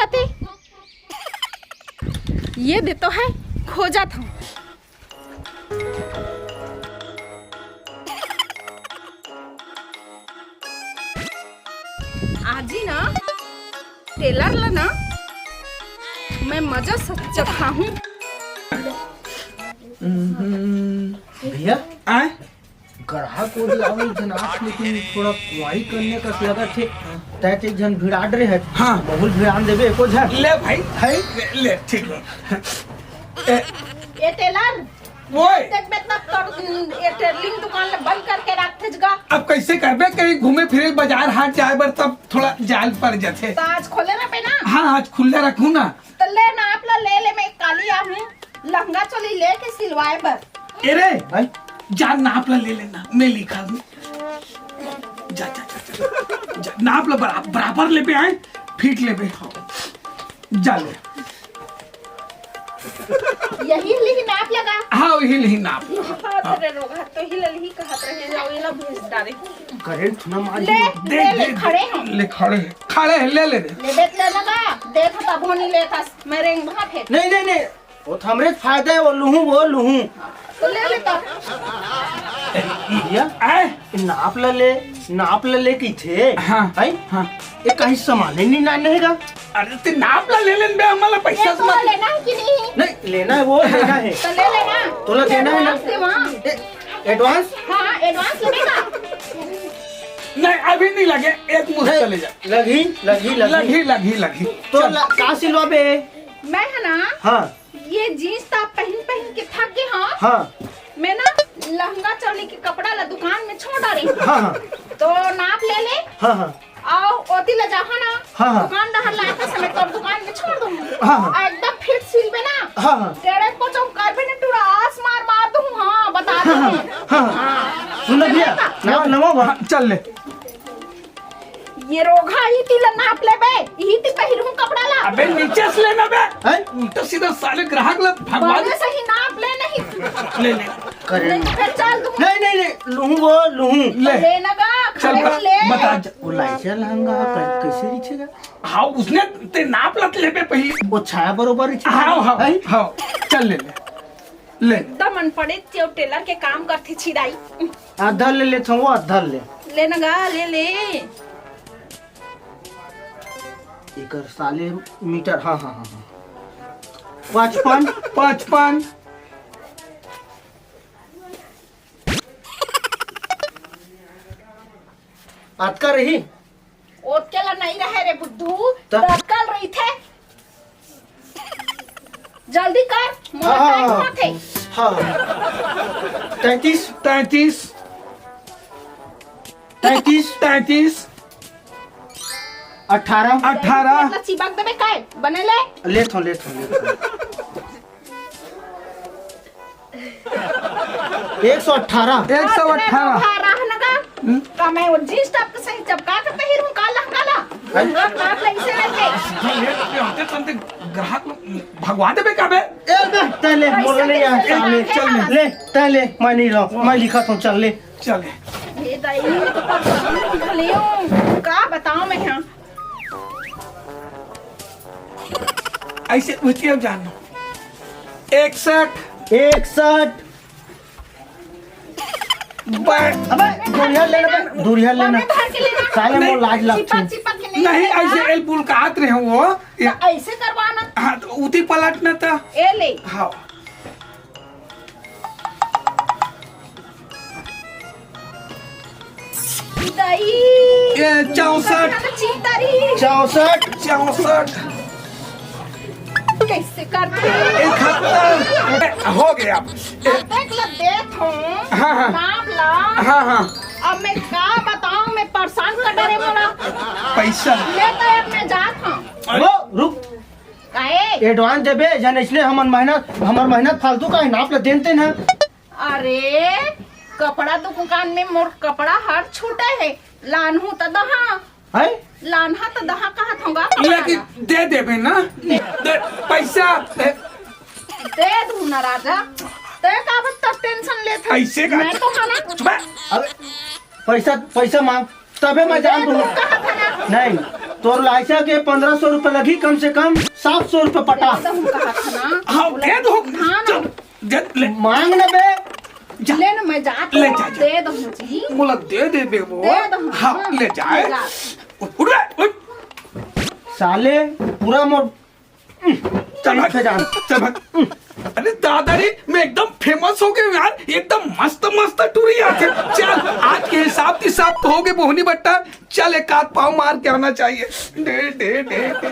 रहते। ये दे तो है, खोजा था। आज ही ना टेलर ला ना मैं मजा चखा हूँ। भैया आए ग्राहक को जनाब, लेकिन थोड़ा कुआई करने का लगा थे तय जन भिड़ा रहे है। हाँ बहुत भिड़ान देवे एको झन ले भाई है ले ठीक है। ये टेलर वो देख बेटा तोर ये टेलरिंग दुकान बंद करके रखते जगह। अब कैसे करबे, कहीं घूमे फिरे बाजार हाट जाए बर तब थोड़ा जाल पड़ जाते। तो आज खोले ना पे ना। हाँ आज खुले रखू ना। तो ले ना आप ले मैं काली आहूं लहंगा चोली लेके सिलवाए बर। अरे जा नाप ला ले लेना, मैं लिखा दूं। जा जा जा, जा नाप ला बराबर ले पे आए, फिट ले पे जा ले। यही ली नाप लगा। हाँ वही नहीं नाप। तेरे रोगा तो ही कहत रहे जाओ ये ला भेज डाले। करेंट ना मार ले ले खड़े हैं। ले खड़े हैं ले ले बेच ले लगा देख तब होनी लेता मैं रेंग भात है। नहीं वो हमरे फायदा है, वो लूहूं तो ले तब। भैया आए नाप ले की थे। हाँ आई हाँ ये कहीं सामान ही नहीं लाने है। अरे ते नाप ला ले लेन बे, हमारा पैसा ये तो लेना है कि नहीं लेना है, वो लेना है तो ले लेना। तो ला देना है ना एडवांस। हाँ एडवांस लगेगा। नहीं अभी नहीं लगे, एक मुश्त चले जा। लगी तो कहाँ सिलवा बे? मैं है ना हाँ ये जीन्स टॉप पहन के थक गए। हाँ मैं ना लहंगा चोली के कपड़ा ला दुकान में छोड़ डाली। हाँ तो नाप ले हाँ आओ ओती ला जाहा ना। हाँ। दुकान दहर लाते समय तो दुकान में छोड़ दूंगी। हाँ। एकदम फिट सिलबे ना। हाँ। तेरे को जो कार्बोनेट आस मार दूं। हाँ बता दूं। हाँ सुन भैया नाप नवा चल ले। ये रोगा ही ती ला नाप ले बे, ही ती पहिरूं कपड़ा ला। अबे नीचे से लेना बे, उल्टा सीधा साले ग्राहक ला भगवान बने सही नाप ले नहीं। ले करेंट फिर चल दूं। नहीं लूहूं ले लेना गा चल खड़े ले। बता। वो लाइचा लहंगा कैसे रिछेगा? हाँ उसने ते नाप लत ले बे पहले। वो छाया बरोबर हाँ चल ले दमन पड़े त्यो टेलर के काम करती छिड़ाई। आधा ले ले वो आधा लेना गा ले एकर साले मीटर। हाँ 55 अटका रही ओत के ला नहीं रहे रे बुद्धू तब? दक्कल रही थे। जल्दी कर मोर टाइम हुआ थे। हाँ 33 18 चिपक देबे काय बने ले। ले थो 118 का मैं वो जींस टॉप के सही चपका के पहिरूं काला नाप ले इसे लेके। ग्राहक भगवान दे बे का बे। तले मोर ले यहाँ सामने चल ले तले मैं नहीं रहा, मैं लिखा तो चल ले ये दाई तो परेशान भलियो का बताऊं मैं। यहाँ ऐसे उठी अब जानो 61 अबे दूरिया लेना साले मोर लाज लगती। नहीं ऐसे एल पुल का हाथ रहे वो ऐसे करवाना। हाँ तो उठी पलटना था। ए ले हाँ दाई 64 कैसे करते 71 हो गया। देख ला देख हूँ हाँ। नाप ला। हाँ अब मैं क्या बताऊँ, मैं परेशान कर डरे मोरा पैसा लेता है मैं जात हूँ। वो रुक काहे एडवांस देबे जन इसलिए हमर मेहनत फालतू का नाप ले देते ना। अरे कपड़ा दुकान में मोर कपड़ा हर छूटे है। लानहू तो दहा है लानहा तो दहा कहा होगा। लेकिन दे देबे ना पैसा दे दूँ ना राजा। ते का बता टेंशन ले था। ऐसे का मैं तो खाना अबे पैसा मांग तबे मैं जान दूँ। नहीं तोर लाइसा के 1500 रुपए लगी, कम से कम 700 रुपए पटा। दे दहूं कहा था ना। हाँ दे दो। हाँ ना। दे ले मांग न बे। जा ले ना मैं जात ले हूँ, जा, जा। दे दहूं जी। बोला दे दे बेबो। दे दहूं। हाँ ले जाए। जा। उठ रे, उठ। साले पूरा मोर चल भाग, से जान। चल भाग। अरे दादाजी मैं एकदम फेमस हो गया यार, एकदम मस्त मस्त टूरी आते। चल आज के हिसाब किताब तो हो गए मोहनी बट्टा, चल एक आध पाव मार के आना चाहिए। दे दे दे, दे।